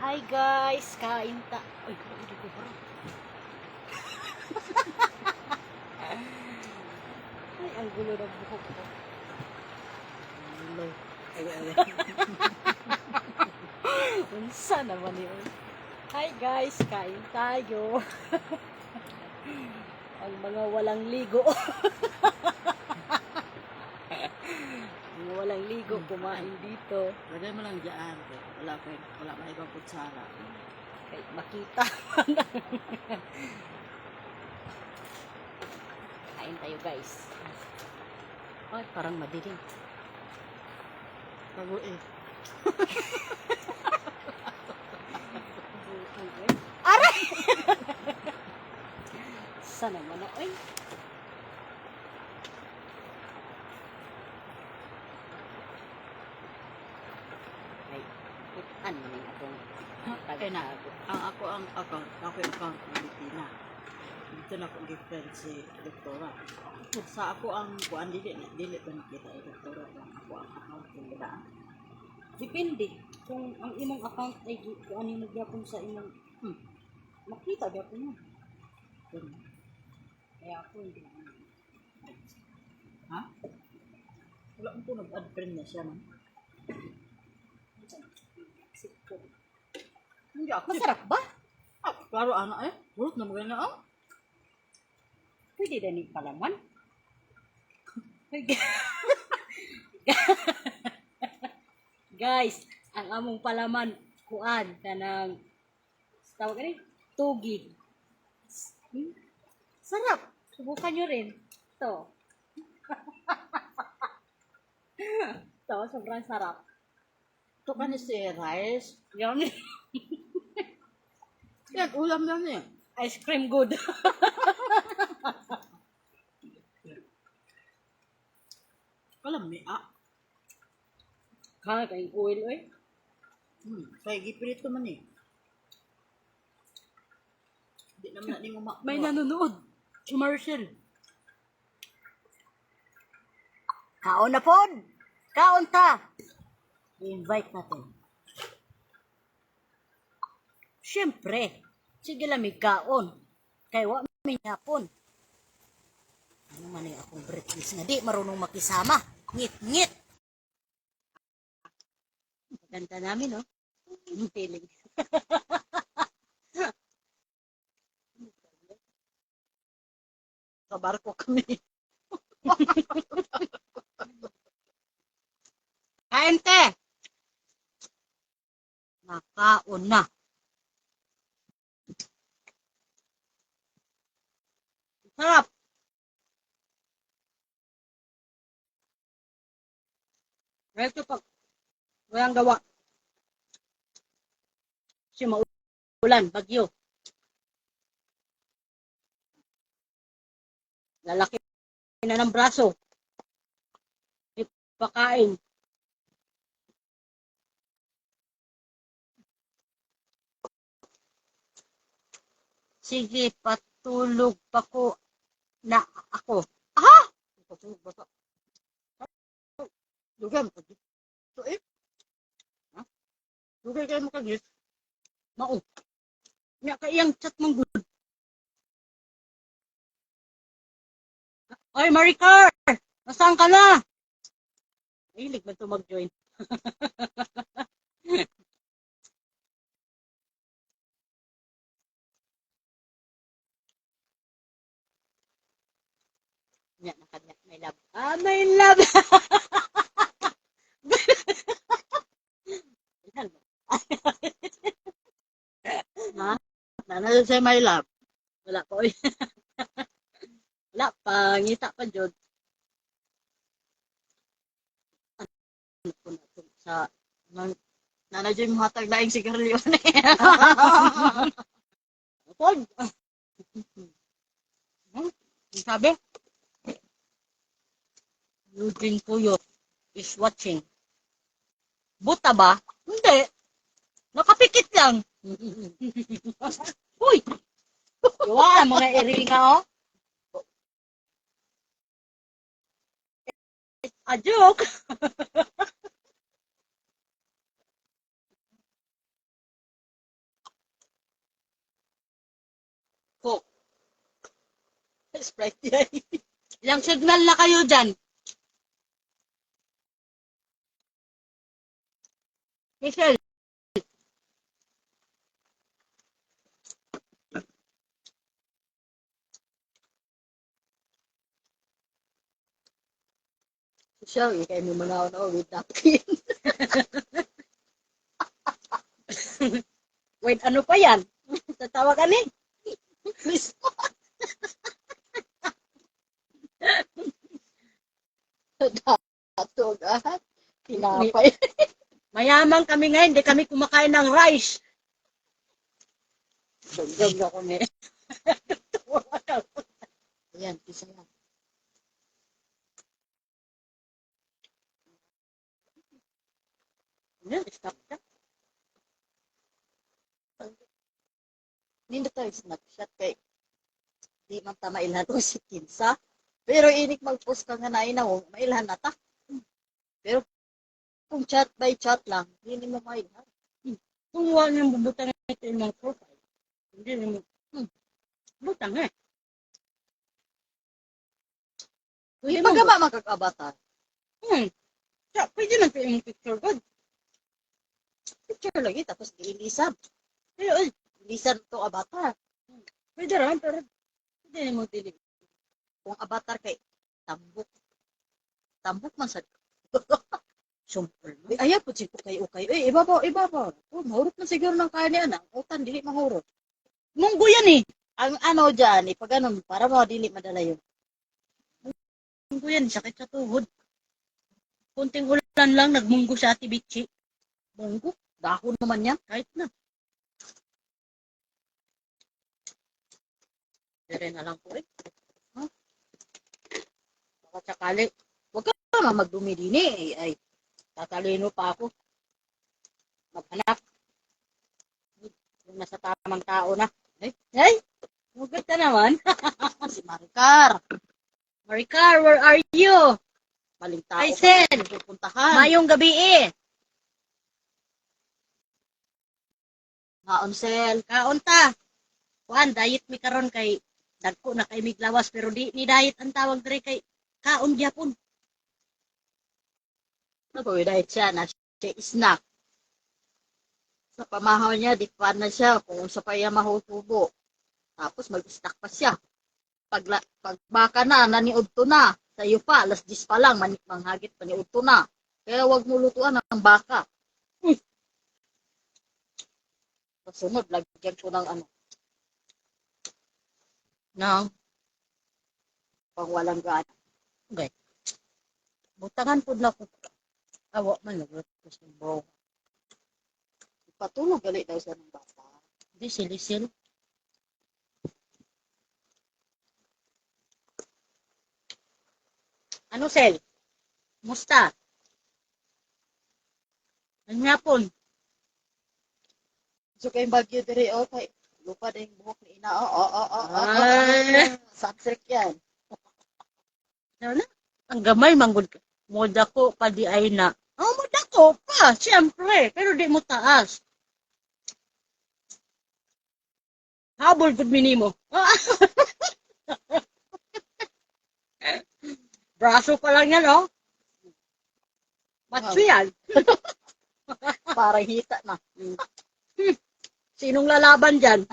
Hi guys, kain ta. Ay, hindi ko parang. Ay, ang gulo ng buhok ko. Gulo. Unsa naman yun? Hi guys, kain tayo. Ang mga walang ligo. Mga walang ligo, kumain dito. Lagay mo lang dyan. Wala pa ibang kutsara. Kay makita. Kain tayo guys. Ay, parang madilim. Bago eh. Aray! Sana naman na, ay. Ay, itan mo yung atong Kaya na, ang account ng Pina. Dito na akong different si Doktora. Sa ako ang kuan dili ba nakita ay Doktora lang ako ang account ng badaan. Depende. Kung ang imong account ay kung ano yung magyapon sa imong, makita gyapon mo. Kaya ako hindi na. Ha? Wala ko nag-add friend na siya man. Hindi ako. Masarap ba? Klaro ana eh. Burot na maganda ah. Pwede na ni palaman. Guys, ang among palaman kuan kanang tawag ni tugig. Sarap. Subukan nyo rin. Ito. Ito, sobrang sarap. Ito ka ni si rice. Yum. Yan, ulam lang eh. Ice cream good. Alam ni ah. Kaya kayong oil eh. Kaya gipirito man eh. Hindi naman na ni mo May nanonood. Commercial. Kaon na pod. Kaon ta. I-invite natin. Siyempre. Sige lang may kaon. Kaya wa may hapon. Ano man yung akong British nga di marunong makisama. Ngit-ngit. Maganda namin, no? Yung feeling. Sa barko kami. Kain te! Nakaon na. Sarap. Ito pag walang gawa. Kasi maulan, bagyo. Lalaki na ng braso. Ipakain. Sige, patulog pa ko na ako. Ha? Patulog ba sa? Dugay mo kagit. So eh. Ha? Dugay kayo mo kagit. Mao. Nya kaiyang chat mong good. Oy, Maricar! Nasaan ka na? Hilig man ito mag-join. Nya, nakanya, may love. Ah, may love! Ha? Nanalo sa my love. Wala pa, oy. Wala pa, ngita pa, Jod. Sa Nanadyo yung hatag daing sigarilyo ni. Pod. Sabi? Eugene Puyo is watching. Buta ba? Hindi. Nakapikit lang. Uy! Iwaan mga iri nga, oh. A joke. Sprite yan. Ilang signal na kayo dyan? Michelle. Siya, ikay mo manaw na with napkin. Wait, ano pa yan? Tatawa ka ni? Please. Datog ah. Tinapay. Mayaman kami ngayon, hindi kami kumakain ng rice. Dugdog na kami. Ayan, isa lang. Yan, stop ka. Hindi tayo snapshot kay di man ta mailhan to si Kinsa. Pero inik mag-post ka nga na inaw, mailhan na ta. Pero kung chat by chat lang, hindi mo mailhan. Kung wala niyang bubutang ito yung mga profile, hindi naman, butang eh. Hindi pa ka ba magkakabatar? Siya, pwede lang kayo yung picture god. Picture lagi, tapos iilisan. Pero, Ilisan to avatar. pwede rin, pero hindi naman tilig. Kung avatar kay tambok. Tambok man sa Sumpol mo. ayaw po si ukay. Ibabaw. Oh, mahurot na siguro ng kaya niya na. Utan, dili mahurot. Munggo yan eh. Ang ano dyan, pag ganun, para mo dili madala yun. Munggo yan, sakit sa tuhod. Kunting ulan lang, nagmunggo sa ati Bichi. Munggo, dahon naman yan. Kahit na. Dire na lang po eh. Baka sakali. Huwag ka magdumi din eh. Ay, tatalino pa ako. Mag-anak. Yung nasa tamang tao na. Ay, Huwag ka naman. si Maricar. Maricar, where are you? Maling tao Ay, ka. Sen. Pupuntahan. Mayong gabi eh. Naonsel. Kaunta. Kuan, diet mi karon kay dagko na kay miglawas pero di ni diet ang tawag diri kay kaon gyapon. Nagawin siya na siya snack. Sa pamahaw niya, di pa na siya kung sa paya mahutubo. Tapos mag-snack pa siya. Pag baka na, naniod to na. Sa iyo pa, alas 10 pa lang, manghagit pa niod to na. Kaya wag mo lutuan ng baka. Kasunod, lagyan ko ng ano, No. pang walang gana. Okay. Butangan pud na ko. Awa man naglutos ng bro. Patulog gali daw siya ng bata. Di silisil. Ano sel? Musta? Ang yapon. So kayong bagyo diri, okay. Lupa na yung buhok ni ina. Ay. Sunset yan. Ano? Ang gamay manggod ka. Moda ko pa di ay na. Oh, moda ko pa, siyempre. Pero di mo taas. Habol gud minimo. Braso pa lang yan, oh. Macho yan. Para hita na. Sinong lalaban dyan?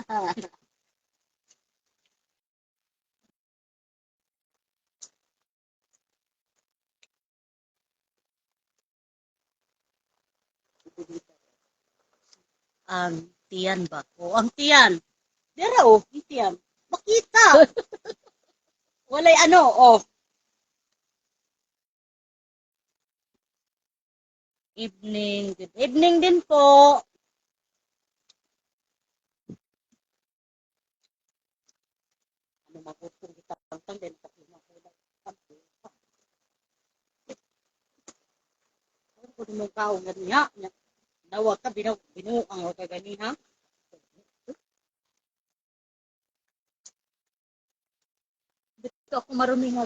Ang tiyan ba? O, ang tiyan. Dera, oh, ang tiyan. Makita. Walay ano, oh. Evening. Good evening din po. Ano magutong kita pantang din sa kulay. Ano ko naman kao nga niya? Dawa ka, binuang ang kagani ha? Dito ako marumi nga.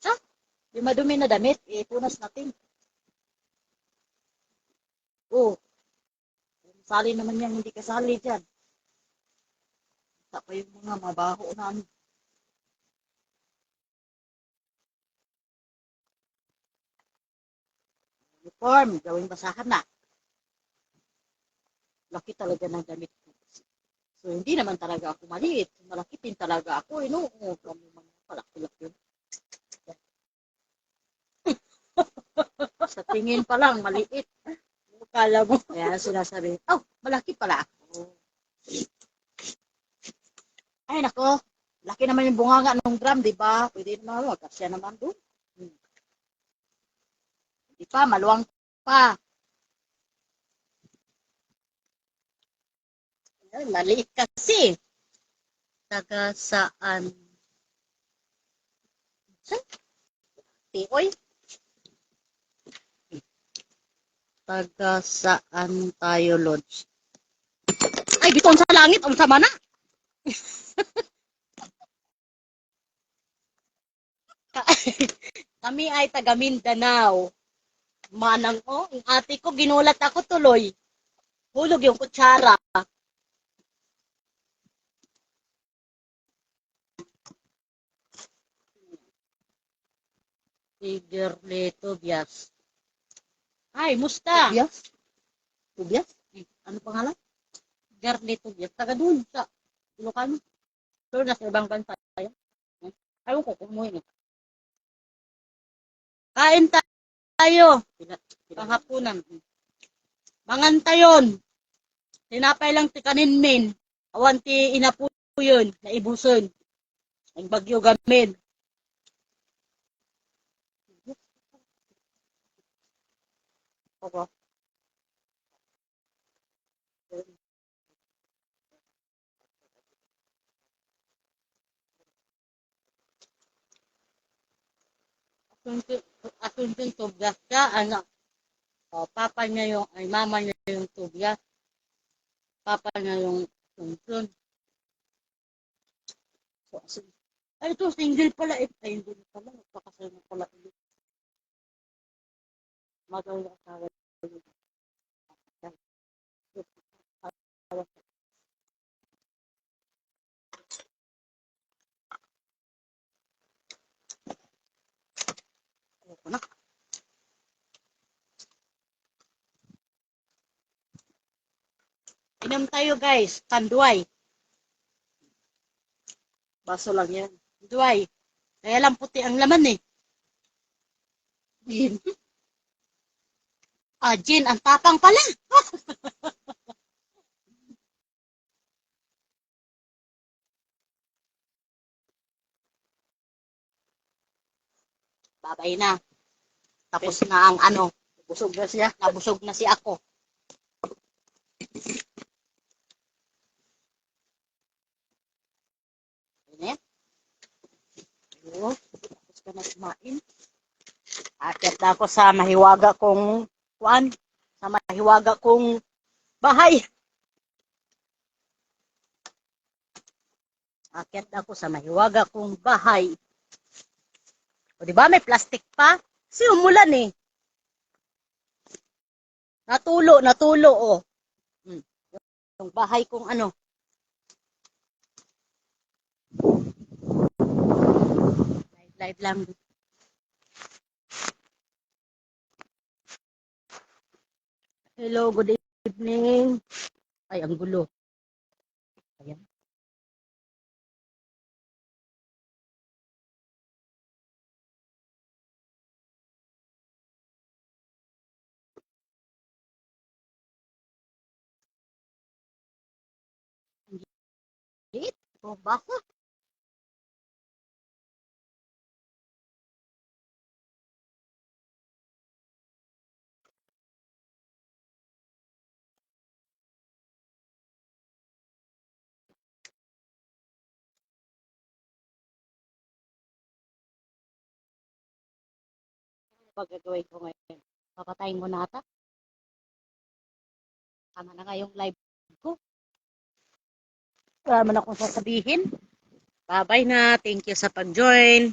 Sa? Yung madumi na damit, ipunas natin. Oh. Sali naman yan, hindi kasali dyan. pa yung mga mabaho na ano. Uniform, gawing basahan na. Laki talaga ng damit ko. So, hindi naman talaga ako maliit. Malaki din talaga ako. No, kami mga palaki-laki. Sa tingin pa lang, maliit. Kala mo. Kaya sinasabi, oh, malaki pala ako. Ay, nako. Laki naman yung bunganga ng drum, di ba? Pwede naman, kasya naman doon. Di pa, maluwang pa. Ay, maliit kasi. Taga saan? Tioy? Taga saan tayo, Lodge? Ay, biton sa langit. Ang sama na. Kami ay taga Mindanao. Manang o, yung ate ko, ginulat ako tuloy. Hulog yung kutsara. Tigerle Tobias. Ay, musta? Tobias? Tobias? Ano pangalan? Tigerle Tobias. Taga doon sa Ilocano. Pero nasa ibang bansa tayo. Ayaw ko, kumuhin. Kain tayo. Panghapunan. Mangantayon. Tinapay lang ti kaninmin. Awan ti inapuyon. Naibuson. Ang bagyo gamin. Opo. Asuntin Tobias siya. Ano? O, papa niya yung, ay mama niya yung Tobias. Papa niya yung Sunsun. So, ay, ito, single pala. Ay, hindi pala. Nagpakasal na pala. Magaw yung asawa. Ayoko na. Inom tayo, guys. Kanduay. Baso lang yan. Kanduay. Kaya lang puti ang laman eh. Gin. Ah, gin. Ang tapang pala. Babay na. Tapos na ang ano. Busog na siya. Nabusog na si ako. Ayan. Tapos ka na kumain. Akit na ako sa mahiwaga kong kuan. Sa mahiwaga kong bahay. Akit na ako sa mahiwaga kong bahay. O diba may plastic pa? Kasi umulan eh. Natulo oh. Yung bahay kong ano. Live lang. Hello, good evening. Ay, ang gulo. Ayan. Liit. Oh, baka. Pagagawin ko ngayon. Papatayin mo na ata. Tama na nga yung live ko. Wala man akong sasabihin. Bye-bye na. Thank you sa pag-join.